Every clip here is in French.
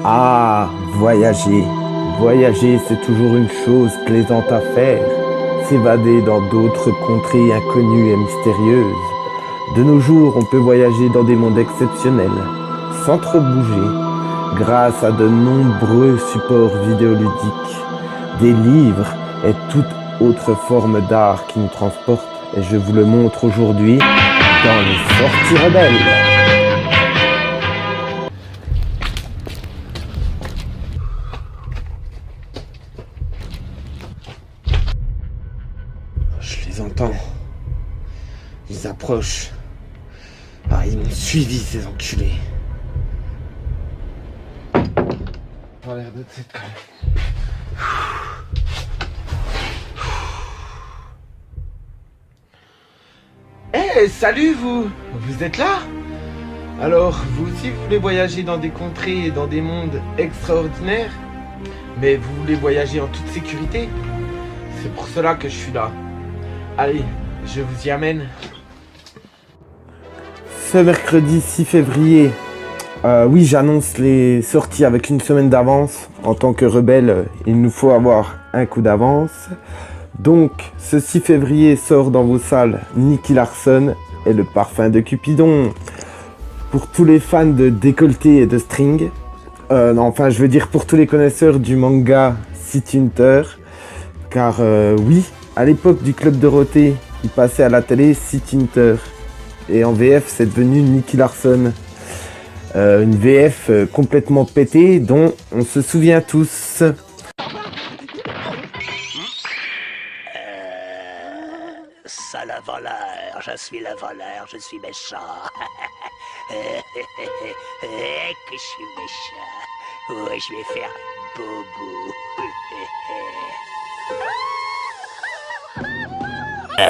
Ah, voyager. Voyager, c'est toujours une chose plaisante à faire. S'évader dans d'autres contrées inconnues et mystérieuses. De nos jours, on peut voyager dans des mondes exceptionnels, sans trop bouger, grâce à de nombreux supports vidéoludiques, des livres et toute autre forme d'art qui nous transporte. Et je vous le montre aujourd'hui dans les sorties rebelles. Je les entends. Ils approchent. Ah, ils m'ont suivi, ces enculés. Pas l'air de cette quand même. Eh, salut vous! Vous êtes là? Alors, vous aussi vous voulez voyager dans des contrées et dans des mondes extraordinaires? Mais vous voulez voyager en toute sécurité? C'est pour cela que je suis là. Allez, je vous y amène. Ce mercredi 6 février, oui, j'annonce les sorties avec une semaine d'avance. En tant que rebelle, il nous faut avoir un coup d'avance. Donc, ce 6 février sort dans vos salles Nicky Larson et le parfum de Cupidon. Pour tous les fans de décolleté et de string, enfin, je veux dire pour tous les connaisseurs du manga City Hunter, car oui, à l'époque du Club Dorothée, il passait à la télé City Hunter. Et en VF, c'est devenu Nicky Larson. Une VF complètement pétée, dont on se souvient tous. Ça, le voleur, je suis le voleur, je suis méchant. Que je suis méchant. Ouais, je vais faire bobo.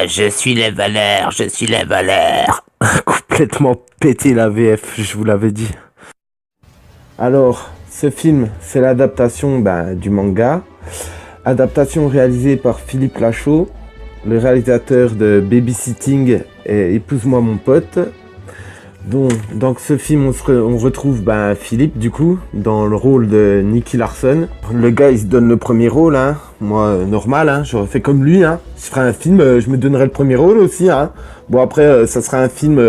Je suis le voleur, je suis le voleur. Complètement pété la VF, je vous l'avais dit. Alors, ce film, c'est l'adaptation du manga. Adaptation réalisée par Philippe Lachaud, le réalisateur de Babysitting et Épouse-moi mon pote. Donc, dans ce film, on retrouve Philippe, du coup, dans le rôle de Nicky Larson. Le gars, il se donne le premier rôle, hein. Moi, normal, hein, j'aurais fait comme lui, hein. Si je ferais un film, je me donnerais le premier rôle aussi, hein. Bon, après, ça sera un film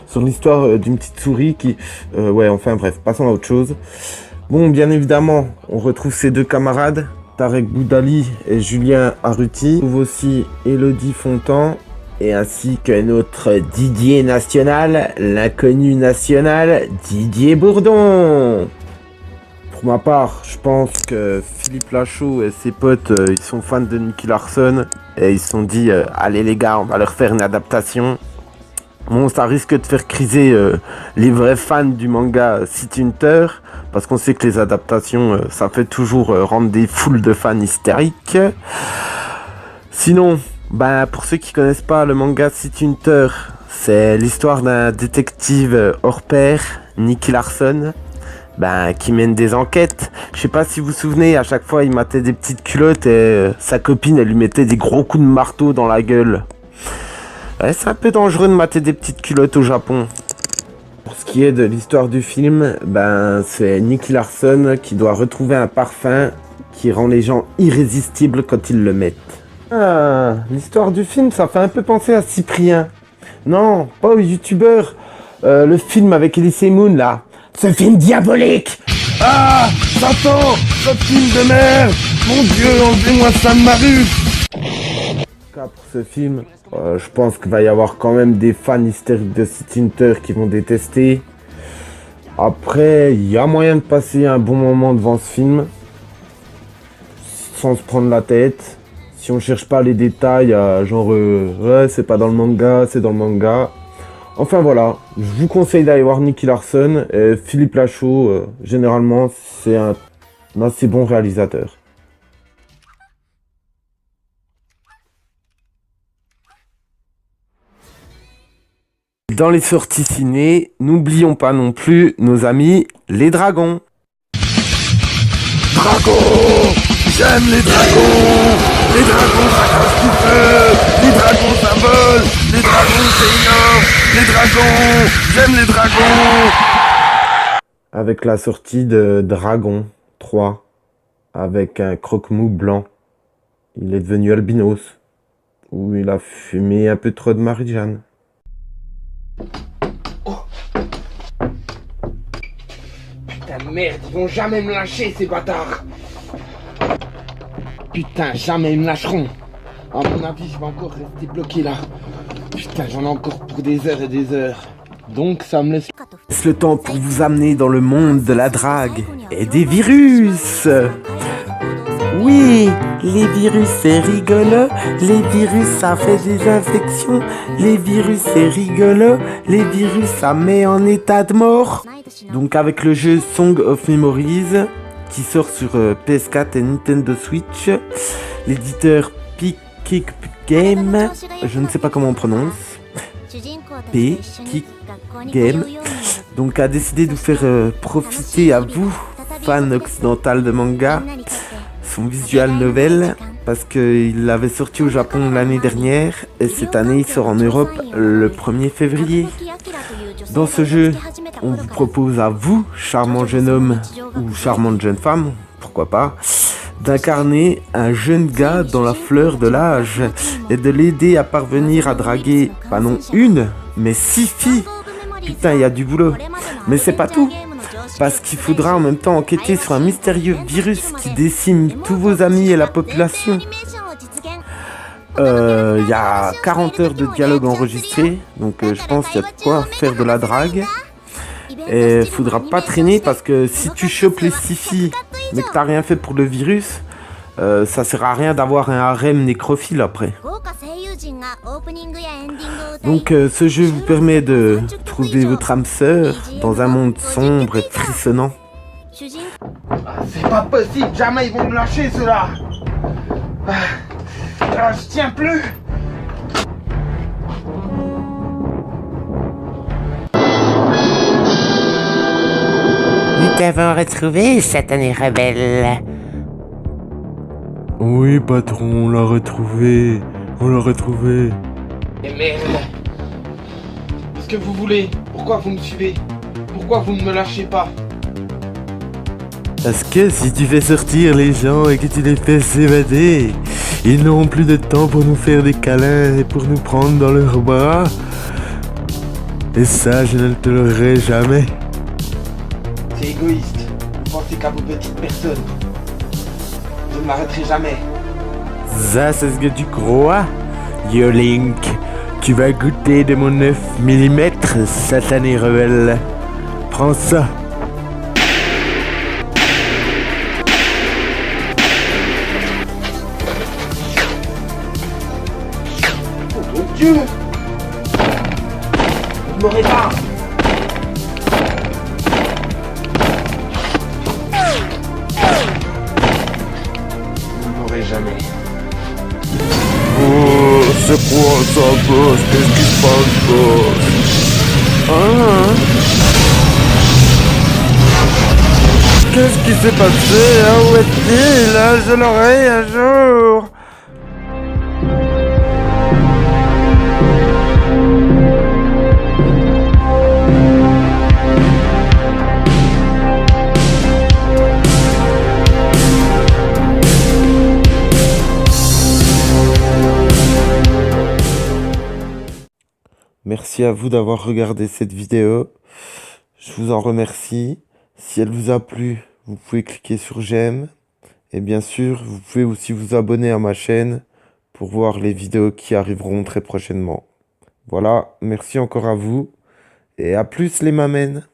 sur l'histoire d'une petite souris qui... ouais, enfin, bref, passons à autre chose. Bon, bien évidemment, on retrouve ses deux camarades, Tarek Boudali et Julien Arruti. On trouve aussi Élodie Fontan, et ainsi que notre Didier national, l'inconnu national, Didier Bourdon. Pour ma part, je pense que Philippe Lachaud et ses potes, ils sont fans de Nicky Larson, et ils se sont dit, allez les gars, on va leur faire une adaptation. Bon, ça risque de faire criser les vrais fans du manga City Hunter, parce qu'on sait que les adaptations, ça fait toujours rendre des foules de fans hystériques. Sinon, pour ceux qui connaissent pas le manga City Hunter, c'est l'histoire d'un détective hors pair, Nicky Larson, qui mène des enquêtes. Je sais pas si vous vous souvenez, à chaque fois il mettait des petites culottes et sa copine elle lui mettait des gros coups de marteau dans la gueule. Ouais, c'est un peu dangereux de mater des petites culottes au Japon. Pour ce qui est de l'histoire du film, c'est Nicky Larson qui doit retrouver un parfum qui rend les gens irrésistibles quand ils le mettent. Ah, l'histoire du film, ça fait un peu penser à Cyprien. Non, pas au youtubeur. Le film avec Elise Moon, là. Ce film diabolique. Ah, Satan, ce film de merde. Mon Dieu, enlevez-moi ça de ma rue. Pour ce film, je pense qu'il va y avoir quand même des fans hystériques de City Hunter qui vont détester. Après, il y a moyen de passer un bon moment devant ce film sans se prendre la tête. Si on cherche pas les détails, genre ouais, c'est pas dans le manga, c'est dans le manga. Enfin voilà, je vous conseille d'aller voir Nicky Larson. Et Philippe Lachaud, généralement, c'est un assez bon réalisateur. Dans les sorties ciné, n'oublions pas non plus nos amis les dragons. Dragons! J'aime les dragons! Les dragons ça casse du feu! Les dragons ça vole! Les dragons c'est énorme! Les dragons! J'aime les dragons! avec la sortie de Dragon 3, avec un croque-mou blanc. Il est devenu albinos, ou il a fumé un peu trop de Marie-Jeanne. Oh. Putain de merde, ils vont jamais me lâcher ces bâtards. Putain, jamais ils me lâcheront. À mon avis, je vais encore rester bloqué là. Putain, j'en ai encore pour des heures et des heures. Donc ça me laisse Le temps pour vous amener dans le monde de la drague et des virus. Oui, les virus c'est rigolo, les virus ça fait des infections, les virus c'est rigolo, les virus ça met en état de mort. Donc avec le jeu Song of Memories qui sort sur PS4 et Nintendo Switch, l'éditeur Kick Game, je ne sais pas comment on prononce, Kick Game, donc a décidé de vous faire profiter à vous, fans occidentaux de manga, son visual novel, parce qu'il l'avait sorti au Japon l'année dernière et cette année il sort en Europe le 1er février. Dans ce jeu, on vous propose à vous, charmant jeune homme ou charmante jeune femme, pourquoi pas, d'incarner un jeune gars dans la fleur de l'âge et de l'aider à parvenir à draguer, pas non une, mais 6 filles. Putain, il y a du boulot. Mais c'est pas tout, parce qu'il faudra en même temps enquêter sur un mystérieux virus qui décime tous vos amis et la population. Il y a 40 heures de dialogue enregistrés, donc je pense qu'il y a de quoi faire de la drague. Et faudra pas traîner parce que si tu chopes les 6 filles mais que t'as rien fait pour le virus, ça sert à rien d'avoir un harem nécrophile après. Donc ce jeu vous permet de trouver votre âme sœur dans un monde sombre et frissonnant. C'est pas possible, jamais ils vont me lâcher ceux-là. Je tiens plus. Nous t'avons retrouvé, satané rebelle. Oui patron, on l'a retrouvé. Et merde. Qu'est-ce que vous voulez? Pourquoi vous me suivez? Pourquoi vous ne me lâchez pas? Parce que si tu fais sortir les gens et que tu les fais s'évader, ils n'auront plus de temps pour nous faire des câlins et pour nous prendre dans leurs bras. Et ça, je ne le tolérerai jamais. C'est égoïste. Vous pensez qu'à vos petites personnes. Je ne m'arrêterai jamais. Ça, c'est ce que tu crois? Yo Link, tu vas goûter de mon 9 mm, satané rebelle. Prends ça. Oh mon Dieu! Vous ne m'aurez pas! Vous ne m'aurez jamais. Oh, c'est quoi ça, boss? Qu'est-ce qui se passe, boss? Hein? Qu'est-ce qui s'est passé? Ah, où est-il? Là, je l'aurai un jour. Merci à vous d'avoir regardé cette vidéo. Je vous en remercie. Si elle vous a plu, vous pouvez cliquer sur j'aime. Et bien sûr, vous pouvez aussi vous abonner à ma chaîne pour voir les vidéos qui arriveront très prochainement. Voilà, merci encore à vous. Et à plus les mamènes.